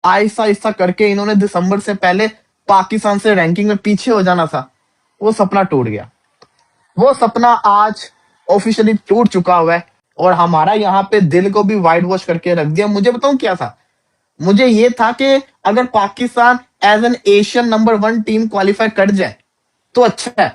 आहिस्ता आहिस्ता करके इन्होंने दिसंबर से पहले पाकिस्तान से रैंकिंग में पीछे हो जाना था, वो सपना टूट गया। वो सपना आज ऑफिशियली टूट चुका हुआ है और हमारा यहाँ पे दिल को भी वाइट वॉश करके रख दिया। मुझे बताऊं क्या था? मुझे ये था कि अगर Pakistan as an Asian number 1 team qualify कर जाए तो अच्छा है,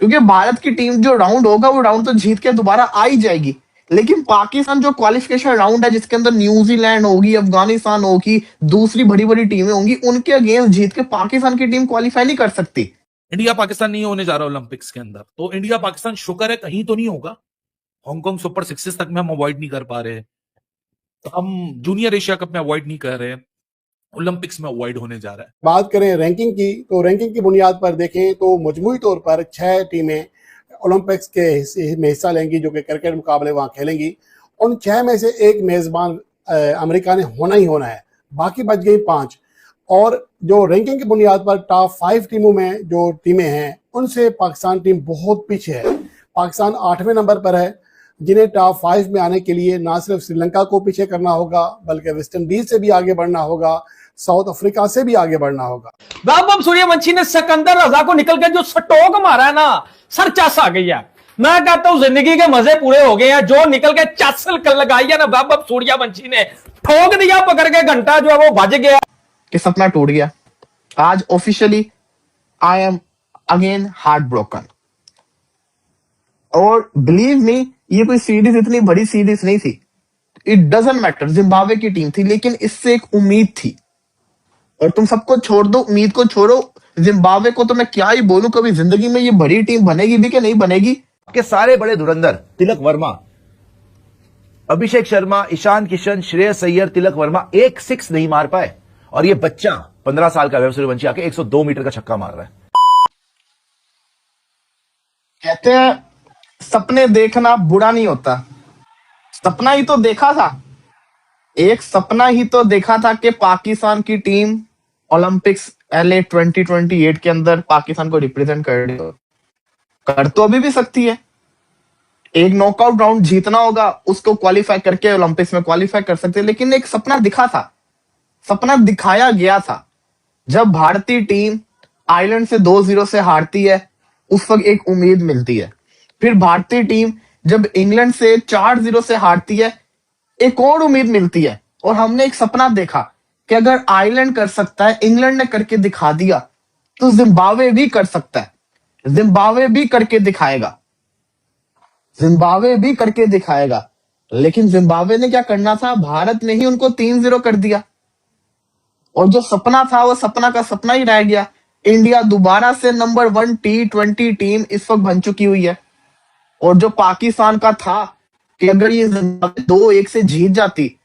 क्योंकि भारत की टीम जो राउंड होगा वो राउंड तो जीत के दोबारा आ ही जाएगी। लेकिन पाकिस्तान जो क्वालिफिकेशन राउंड है जिसके अंदर न्यूजीलैंड होगी, अफगानिस्तान होगी, दूसरी बड़ी बड़ी टीमें होंगी, उनके अगेंस्ट जीत के पाकिस्तान की टीम क्वालिफाई नहीं कर सकती। इंडिया पाकिस्तान नहीं होने जा रहा ओलंपिक्स के अंदर, तो इंडिया पाकिस्तान शुक्र है कहीं तो नहीं होगा। हांगकांग सुपर सिक्सेस तक में हम अवॉइड नहीं कर पा रहे, तो हम जूनियर एशिया कप में अवॉइड नहीं कर रहे, ओलंपिक्स में अवॉइड होने जा रहा है। बात करें रैंकिंग की, तो रैंकिंग की बुनियाद पर देखें तो मजमूई तौर पर 6 टीमें ओलंपिक्स में हिस्सा लेंगी जो कि क्रिकेट मुकाबले वहां खेलेंगी। उन 6 में से एक मेजबान अमेरिका ने होना ही होना है, बाकी बच गई 5। और जो रैंकिंग की बुनियाद पर टॉप 5 टीमों में जो टीमें हैं उनसे पाकिस्तान टीम बहुत पीछे है। पाकिस्तान 8वें नंबर पर है, जिन्हें टॉप 5 में आने के लिए ना सिर्फ श्रीलंका को पीछे करना होगा बल्कि वेस्ट इंडीज से भी आगे बढ़ना होगा, साउथ अफ्रीका से भी आगे बढ़ना होगा। वैभव सूर्यवंशी ने सिकंदर रजा को निकल के जो सटोक मारा है ना, सर चस आ गई है। मैं कहता हूं जिंदगी के मजे पूरे हो गए हैं। जो निकल के चसल लगाई है ना वैभव सूर्यवंशी ने, ठोक दिया पकड़ के, घंटा जो है वो बज गया कि सपना टूट गया। आज officially I am again heart broken. और बिलीव मी, ये कोई सीरीज इतनी बड़ी सीरीज नहीं थी, इट डजंट मैटर। जिम्बाब्वे की टीम थी लेकिन इससे एक उम्मीद थी। और तुम सबको छोड़ दो, उम्मीद को छोड़ो, जिम्बाब्वे को तो मैं क्या ही बोलूं, कभी जिंदगी में ये बड़ी टीम बनेगी भी कि नहीं बनेगी। के सारे बड़े धुरंधर तिलक वर्मा, अभिषेक शर्मा, ईशान किशन, श्रेयस अय्यर, तिलक वर्मा एक 6 नहीं मार पाए, और ये बच्चा 15 साल का वैभव सूर्यवंशी आके 102 मीटर का छक्का मार रहा है। कहते हैं सपने देखना बुरा नहीं होता। सपना ही तो देखा था, एक सपना ही तो देखा था कि पाकिस्तान की टीम ओलंपिक्स LA 2028 के अंदर पाकिस्तान को रिप्रेजेंट कर तो अभी भी सकती है। एक नॉकआउट राउंड जीतना होगा, उसको क्वालिफाई करके ओलंपिक्स में क्वालिफाई कर सकते हैं। लेकिन एक सपना दिखा था, सपना दिखाया गया था। जब भारतीय टीम आयरलैंड से 2-0 से हारती है उस वक्त एक उम्मीद मिलती है। फिर भारतीय टीम जब इंग्लैंड से 4-0 से हारती है एक और उम्मीद मिलती है। और हमने एक सपना देखा कि अगर आयरलैंड कर सकता है, इंग्लैंड ने करके दिखा दिया, तो जिम्बाब्वे भी कर सकता है, जिम्बाब्वे भी करके दिखाएगा, जिम्बाब्वे भी करके दिखाएगा। लेकिन जिम्बाब्वे ने क्या करना था, भारत ने ही उनको 3-0 कर दिया। और जो सपना था वो सपना का सपना ही रह गया। इंडिया दोबारा से नंबर 1 T20 टीम इस वक्त बन चुकी हुई है। और जो पाकिस्तान का था कि अगर ये 2-1 से जीत जाती,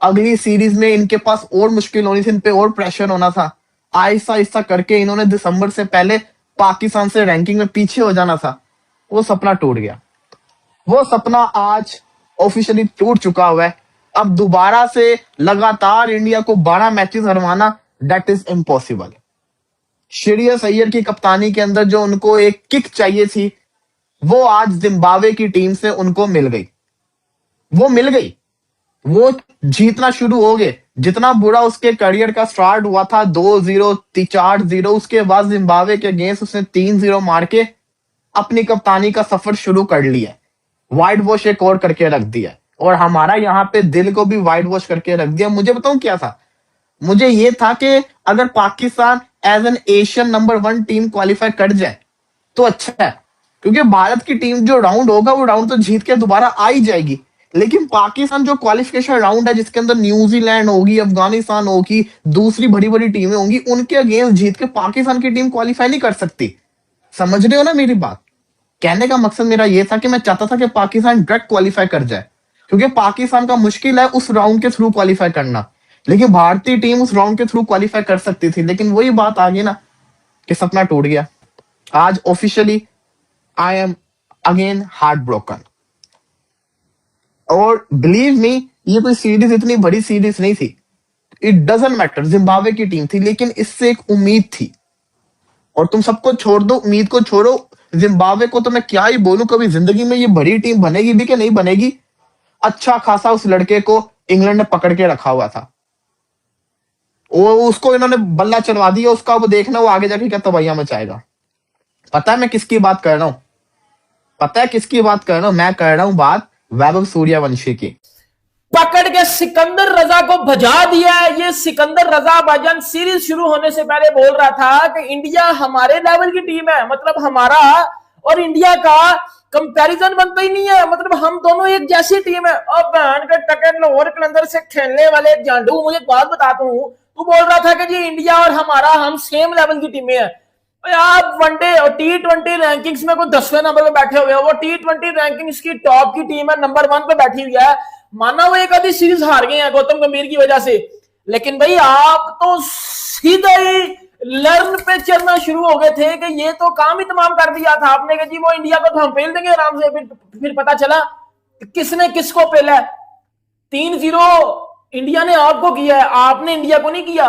अगली सीरीज में इनके पास और मुश्किल होनी थी, इन पे और प्रेशर होना था। आहिस्ता आहिस्ता करके इन्होंने दिसंबर से पहले पाकिस्तान से रैंकिंग में पीछे हो जाना था, वो सपना टूट गया। वो सपना आज ऑफिशियली टूट चुका हुआ है। अब दोबारा से लगातार इंडिया को 12 मैचेस हरवाना that is impossible. Shreyas Iyer की कप्तानी के अंदर जो उनको एक किक चाहिए थी, वो आज जिम्बाब्वे की टीम से उनको मिल गई, वो मिल गई। वो जीतना शुरू हो गए। जितना बुरा उसके करियर का स्टार्ट हुआ था, 2-0 4-0, उसके बाद जिम्बाब्वे के अगेंस्ट उसने 3-0 मार के अपनी कप्तानी का सफर शुरू कर लिया, वाइट वॉश एक और करके रख दिया। और हमारा यहाँ पे दिल को भी वाइट वॉश करके रख दिया। मुझे बताऊं क्या था? मुझे ये था कि अगर Pakistan as an Asian number 1 team qualify कर जाए तो अच्छा है, क्योंकि भारत की टीम जो राउंड होगा वो राउंड तो जीत के दोबारा आ ही जाएगी। लेकिन पाकिस्तान जो क्वालिफिकेशन राउंड है जिसके अंदर न्यूजीलैंड होगी, अफगानिस्तान होगी, दूसरी बड़ी बड़ी टीमें होंगी, उनके अगेंस्ट जीत के पाकिस्तान की टीम क्वालिफाई नहीं कर सकती। समझ रहे हो ना मेरी बात? कहने का मकसद मेरा ये था कि मैं चाहता था कि पाकिस्तान डायरेक्ट क्वालिफाई कर जाए, क्योंकि पाकिस्तान का मुश्किल है उस राउंड के थ्रू क्वालिफाई करना। लेकिन भारतीय टीम उस राउंड के थ्रू क्वालिफाई कर सकती थी। लेकिन वही बात आ गई ना कि सपना टूट गया। आज officially I am again heart broken. और बिलीव मी, ये कोई सीरीज इतनी बड़ी सीरीज नहीं थी, इट डजंट मैटर। जिम्बाब्वे की टीम थी लेकिन इससे एक उम्मीद थी। और तुम सबको छोड़ दो, उम्मीद को छोड़ो, जिम्बाब्वे को तो मैं क्या ही बोलूं, कभी जिंदगी में ये बड़ी टीम बनेगी भी कि नहीं बनेगी। अच्छा खासा उस लड़के को इंग्लैंड ने पकड़ के रखा हुआ था, वो उसको इन्होंने बल्ला चलवा दिया, उसका वो देखना वो आगे जाके क्या तबैया मचाएगा। पता है मैं किसकी बात कर रहा हूँ? पता है किसकी बात कर रहा हूँ? मैं कर रहा हूँ बात वैभव सूर्यवंशी की। पकड़ के सिकंदर रजा को भजा दिया है। ये सिकंदर रजा भाईजान सीरीज शुरू होने से पहले बोल रहा था कि इंडिया हमारे लेवल की टीम है, मतलब हमारा और इंडिया का कंपैरिजन बनता ही नहीं है, मतलब हम दोनों एक जैसी टीम है। अब बहन के टके लाहौर कलंदर से खेलने वाले जांडू, मुझे एक बात बताता हूँ, तू बोल रहा था कि जी इंडिया और हमारा हम सेम लेवल की टीमें हैं। आप वनडे और T20 रैंकिंग्स में कोई 10वें नंबर पे बैठे हुए हो, वो T20 रैंकिंग्स की टॉप की टीम है, नंबर 1 पे बैठी हुई है। माना वो एक आधी सीरीज हार गए हैं गौतम गंभीर की वजह से, लेकिन भाई आप तो सीधा ही लर्न पे चलना शुरू हो गए थे कि ये तो काम ही तमाम कर दिया था आपने कि जी वो इंडिया को तो हम पेल देंगे आराम से। फिर पता चला कि किसने किसको पेला है। 3-0 इंडिया ने आपको किया है, आपने इंडिया को नहीं किया।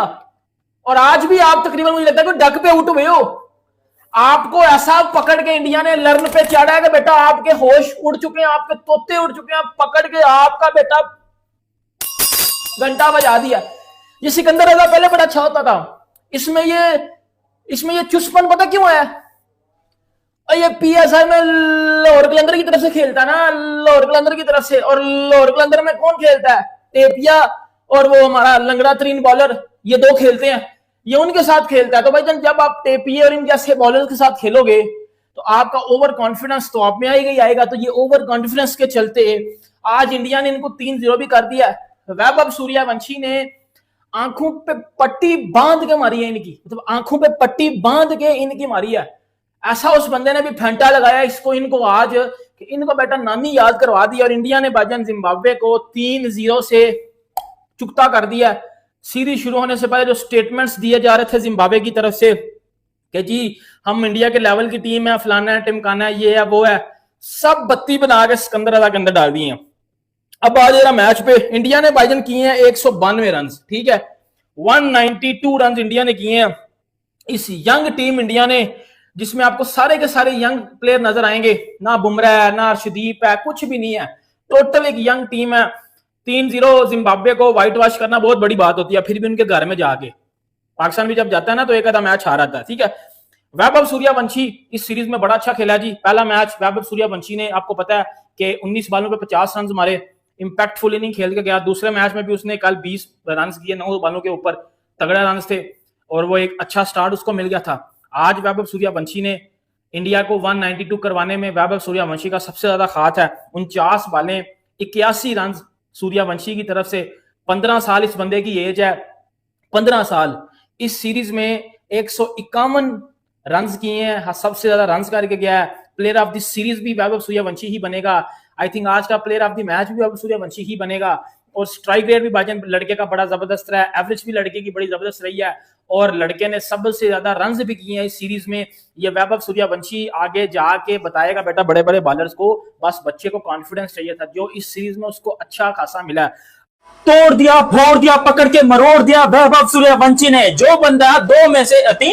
और आज भी आप तकरीबन मुझे लगता है कि डक पे उठ हुए हो। आपको ऐसा पकड़ के इंडिया ने लर्न पे चढ़ा है कि बेटा आपके होश उड़ चुके हैं, आपके तोते उड़ चुके हैं, पकड़ के आपका बेटा घंटा बजा दिया। ये सिकंदर रजा पहले बड़ा अच्छा होता था, इसमें ये चुस्पन पता क्यों है? और ये PSI में लाहौर कलंदर की तरफ से खेलता है ना, लाहौर कलंदर की तरफ से। और लाहौर कलंदर में कौन खेलता है? टेपिया और वो हमारा लंगड़ा तरीन बॉलर, ये दो खेलते हैं, ये उनके साथ खेलता है। तो भाई जब आप टेपिए और इन जैसे बॉलर्स के साथ खेलोगे तो आपका ओवर कॉन्फिडेंस तो आप में आएगा ही आएगा। तो ये ओवर कॉन्फिडेंस के चलते आज इंडिया ने इनको 3-0 भी कर दिया। वैभव सूर्यवंशी ने आंखों पे पट्टी बांध के मारी है इनकी, मतलब आंखों पे पट्टी बांध के इनकी मारी है। ऐसा उस बंदे ने भी फेंटा लगाया इनको आज कि इनको बेटा नानी याद करवा दी। और इंडिया ने भाईजान जिम्बाब्वे को 3-0 से चुकता कर दिया। सीरीज शुरू होने से पहले जो स्टेटमेंट्स दिए जा रहे थे जिम्बाब्वे की तरफ से कि जी हम इंडिया के लेवल की टीम है, फलाना है, टिमकाना है, ये है वो है, सब बत्ती बना के सिकंदर रजा के अंदर डाल दिए हैं। अब आज जरा मैच पे इंडिया ने भाईजान किए हैं 192 रन, ठीक है, 192 रन इंडिया ने किए हैं। इस यंग टीम इंडिया ने, जिसमें आपको सारे के सारे यंग प्लेयर नजर आएंगे, ना बुमराह है ना अर्शदीप है, कुछ भी नहीं है, टोटल एक यंग टीम है। 3-0 जिम्बाब्वे को व्हाइट वॉश करना बहुत बड़ी बात होती है, फिर भी उनके घर में जाके पाकिस्तान भी जब जाता है ना तो एक आधा मैच हारा था, ठीक है। वैभव सूर्यवंशी इस सीरीज में बड़ा अच्छा खेला जी। पहला मैच वैभव सूर्यवंशी ने, आपको पता है कि 19 बालों पे 50 रन मारे, इंपैक्टफुल इनिंग खेल के गया। दूसरे मैच में भी उसने कल 20 रन किए, 9 बालों के ऊपर तगड़े रन थे और वो एक अच्छा स्टार्ट उसको मिल गया था। आज वैभव सूर्यवंशी ने इंडिया को 192 करवाने में वैभव सूर्यवंशी का सबसे ज्यादा हाथ है। 49 बालें 81 रन सूर्यवंशी की तरफ से। 15 साल इस बंदे की एज है, 15 साल। इस सीरीज में 151 रन किए हैं, सबसे ज्यादा रन करके गया है। प्लेयर ऑफ द सीरीज भी वैभव सूर्यवंशी ही बनेगा। आई थिंक आज का प्लेयर ऑफ द मैच भी वैभव सूर्यवंशी ही बनेगा। और स्ट्राइक रेट भी भाईजान लड़के का बड़ा जबरदस्त रहा है, एवरेज भी लड़के की बड़ी जबरदस्त रही है और लड़के ने सबसे ज्यादा रन भी किए हैं इस सीरीज में। ये वैभव सूर्यवंशी आगे जाके बताएगा बेटा बड़े बड़े बॉलर्स को, बस बच्चे को कॉन्फिडेंस चाहिए था, जो इस सीरीज में उसको अच्छा खासा मिला है। तोड़ दिया, फोड़ दिया, पकड़ के मरोड़ दिया वैभव सूर्यवंशी ने। जो बंदा 3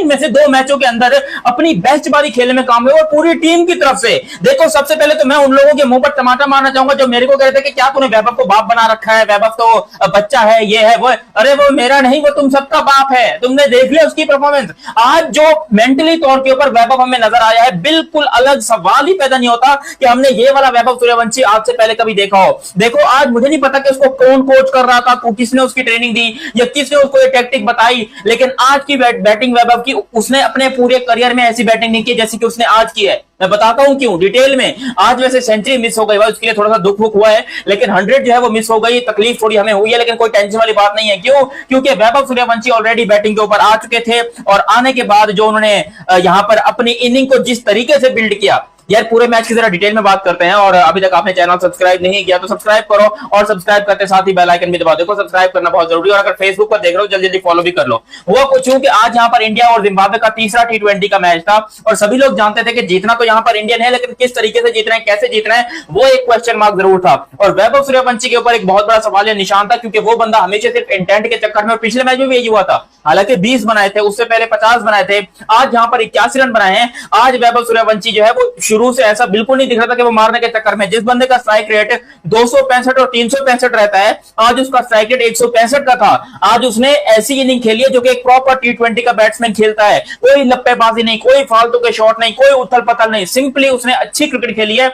में से 2 मैचों के अंदर अपनी बेस्ट बारी खेलने में कामयाब और पूरी टीम की तरफ से। देखो सबसे पहले तो मैं उन लोगों के मुंह पर टमाटर मारना चाहूंगा जो मेरे को कहते हैं कि क्या तूने वैभव को बाप बना रखा है, वैभव तो बच्चा है, ये है वो है। अरे वो मेरा नहीं, वो तुम सबका बाप है। तुमने देख लिया उसकी परफॉर्मेंस। आज जो मेंटली तौर के ऊपर वैभव हमें नजर आया है, बिल्कुल अलग, सवाल ही पैदा नहीं होता कि हमने ये वाला वैभव सूर्यवंशी आज से पहले कभी देखा हो। देखो आज मुझे नहीं पता कि उसको कौन कोच कर रहा था, किसने उसकी ट्रेनिंग दी या किसने उसको ये टैक्टिक बताई, लेकिन आज की बैटिंग वैभव की, उसने अपने पूरे करियर में ऐसी बैटिंग नहीं की जैसी कि उसने आज की है। मैं बताता हूं क्यों डिटेल में। आज वैसे सेंचुरी मिस हो गई, उसके लिए थोड़ा सा दुख हुआ है, लेकिन 100 जो है वो मिस हो गई, तकलीफ थोड़ी हमें हुई है, लेकिन कोई टेंशन वाली बात नहीं है। क्यों? क्योंकि वैभव सूर्यवंशी ऑलरेडी बैटिंग के ऊपर आ चुके थे और आने के बाद जो उन्होंने यहां पर अपनी इनिंग को जिस तरीके से बिल्ड किया, यार पूरे मैच की जरा डिटेल में बात करते हैं। और अभी तक आपने चैनल सब्सक्राइब नहीं किया तो सब्सक्राइब करो और सब्सक्राइब करते साथ ही बेल आइकन भी दबा दो। सब्सक्राइब करना बहुत जरूरी है और अगर फेसबुक पर देख रहे हो जल्दी जल्दी फॉलो भी कर लो। वो कुछ कि आज यहाँ पर इंडिया और जिम्बाब्वे का तीसरा T20 का मैच था और सभी लोग जानते थे कि जीतना तो यहाँ पर इंडियन है, लेकिन किस तरीके से जीतना है, कैसे जीतना है, वो एक क्वेश्चन मार्क जरूर था। और वैभव सूर्यवंशी के ऊपर एक बहुत बड़ा सवाल या निशान था, क्योंकि वो बंदा हमेशा सिर्फ इंटेंट के चक्कर में, और पिछले मैच में भी यही हुआ था, हालांकि 20 बनाए थे, उससे पहले 50 बनाए थे, आज यहाँ पर 81 रन बनाए हैं। आज वैभव सूर्यवंशी जो है वो शुरू से ऐसा बिल्कुल नहीं दिख रहा था कि वो मारने के चक्कर में, जिस बंदे का स्ट्राइक रेट 265 और 365 रहता है, आज उसका स्ट्राइक रेट 165 का था। आज उसने ऐसी इनिंग खेली है जो कि एक प्रॉपर टी20 का बैट्समैन खेलता है। कोई लप्पेबाजी नहीं, कोई फालतू के शॉट नहीं, कोई उथल पथल नहीं, सिंपली उसने अच्छी क्रिकेट खेली है।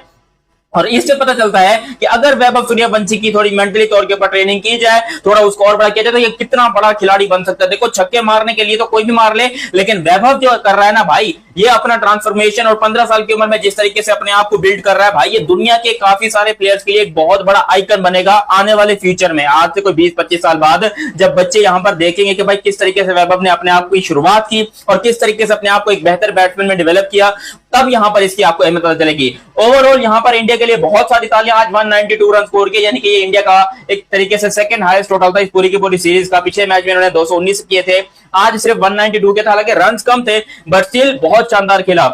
और इससे पता चलता है कि अगर वैभव सूर्यवंशी की थोड़ी मेंटली तौर के ऊपर ट्रेनिंग की जाए, थोड़ा उसको और बड़ा किया जाए, तो ये कितना बड़ा खिलाड़ी बन सकता है। देखो, छक्के मारने के लिए तो कोई भी मार ले, लेकिन वैभव जो कर रहा है ना भाई, ये अपना ट्रांसफॉर्मेशन और 15 साल की उम्र में जिस तरीके से अपने आप को बिल्ड कर रहा है भाई, ये दुनिया के काफी सारे प्लेयर्स के लिए एक बहुत बड़ा आइकन बनेगा आने वाले फ्यूचर में। आज से कोई 20-25 साल बाद जब बच्चे यहां पर देखेंगे कि भाई किस तरीके से वैभव ने अपने आप की शुरुआत की और किस तरीके से अपने आप को एक बेहतर बैट्समैन में डेवलप किया, तब यहां पर इसकी आपको अहमियत पता चलेगी। ओवरऑल यहां पर इंडिया के लिए बहुत सारी तालियां, आज 192 रन स्कोर किए, यानी कि ये इंडिया का एक तरीके से सेकंड हाईएस्ट टोटल था इस पूरी की पूरी सीरीज का। पिछले मैच में इन्होंने 219 किए थे, आज सिर्फ 192 के थे, हालांकि रन्स कम थे बट स्टिल बहुत शानदार खेला।